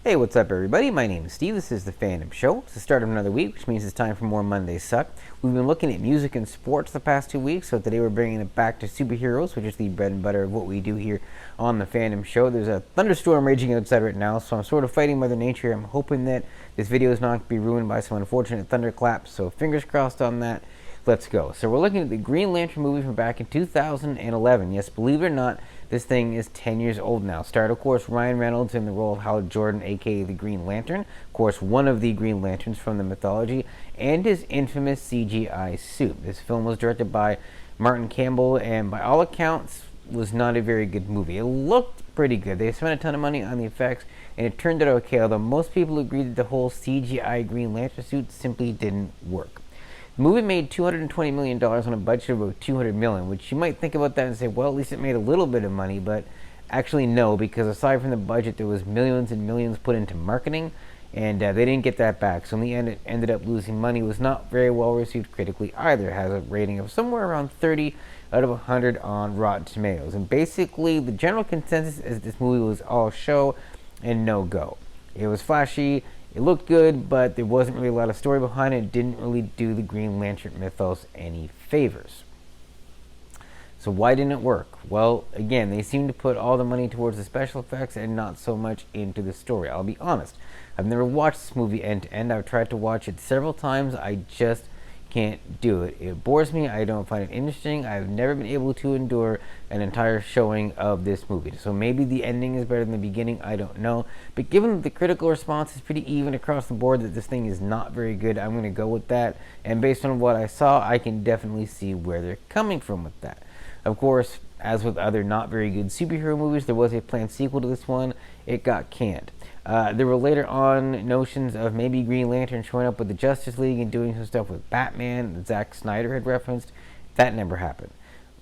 Hey, what's up, everybody? My name is Steve. This is the Fandom Show. It's the start of another week, which means it's time for more Monday Suck. We've been looking at music and sports the past 2 weeks, so today we're bringing it back to superheroes, which is the bread and butter of what we do here on the Fandom Show. There's a thunderstorm raging outside right now, so I'm sort of fighting Mother Nature. I'm hoping that this video is not going to be ruined by some unfortunate thunderclaps, so fingers crossed on that. Let's go. So we're looking at the Green Lantern movie from back in 2011. Yes, believe it or not, this thing is 10 years old now. Starred, of course, Ryan Reynolds in the role of Hal Jordan, aka the Green Lantern. Of course, one of the Green Lanterns from the mythology, and his infamous CGI suit. This film was directed by Martin Campbell, and by all accounts, was not a very good movie. It looked pretty good. They spent a ton of money on the effects, and it turned out okay, although most people agreed that the whole CGI Green Lantern suit simply didn't work. The movie made $220 million on a budget of about $200 million, which you might think about that and say, well, at least it made a little bit of money, but actually no, because aside from the budget, there was millions and millions put into marketing, and they didn't get that back. So in the end, it ended up losing money. It was not very well received critically either. It has a rating of somewhere around 30 out of 100 on Rotten Tomatoes. And basically, the general consensus is this movie was all show and no go. It was flashy. It looked good, but there wasn't really a lot of story behind it. It didn't really do the Green Lantern mythos any favors. So why didn't it work? Well, again, they seem to put all the money towards the special effects and not so much into the story. I'll be honest. I've never watched this movie end to end. I've tried to watch it several times. I just can't do it. It bores me. I don't find it interesting. I've never been able to endure an entire showing of this movie. So maybe the ending is better than the beginning. I don't know. But given that the critical response is pretty even across the board that this thing is not very good, I'm going to go with that. And based on what I saw, I can definitely see where they're coming from with that. Of course, as with other not very good superhero movies, there was a planned sequel to this one. It got canned. There were later on notions of maybe Green Lantern showing up with the Justice League and doing some stuff with Batman that Zack Snyder had referenced. That never happened.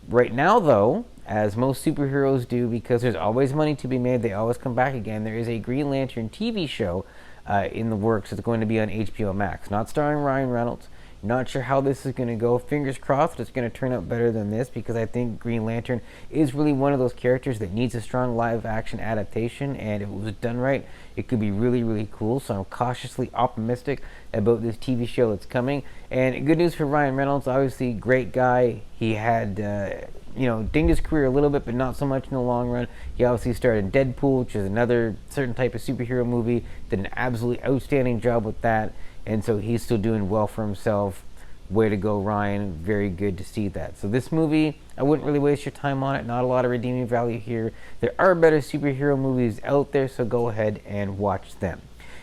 Right now, though, as most superheroes do, because there's always money to be made, they always come back again. There is a Green Lantern TV show in the works. It's going to be on HBO Max. Not starring Ryan Reynolds. Not sure how this is going to go. Fingers crossed it's going to turn out better than this, because I think Green Lantern is really one of those characters that needs a strong live action adaptation, and if it was done right, it could be really, really cool. So I'm cautiously optimistic about this TV show that's coming. And good news for Ryan Reynolds, obviously great guy. He had dinged his career a little bit, but not so much in the long run. He obviously starred in Deadpool, which is another certain type of superhero movie. Did an absolutely outstanding job with that. And so he's still doing well for himself. Way to go, Ryan. Very good to see that. So this movie, I wouldn't really waste your time on it. Not a lot of redeeming value here. There are better superhero movies out there, so go ahead and watch them.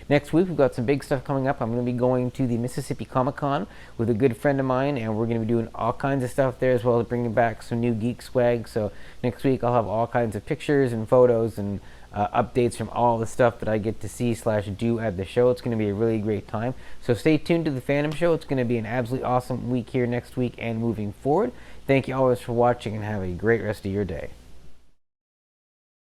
Next week, we've got some big stuff coming up. I'm going to be going to the Mississippi Comic-Con with a good friend of mine, and we're going to be doing all kinds of stuff there, as well as bringing back some new geek swag. So next week, I'll have all kinds of pictures and photos and updates from all the stuff that I get to see/do at the show. It's going to be a really great time. So stay tuned to the Fandom Show. It's going to be an absolutely awesome week here next week and moving forward. Thank you always for watching, and have a great rest of your day.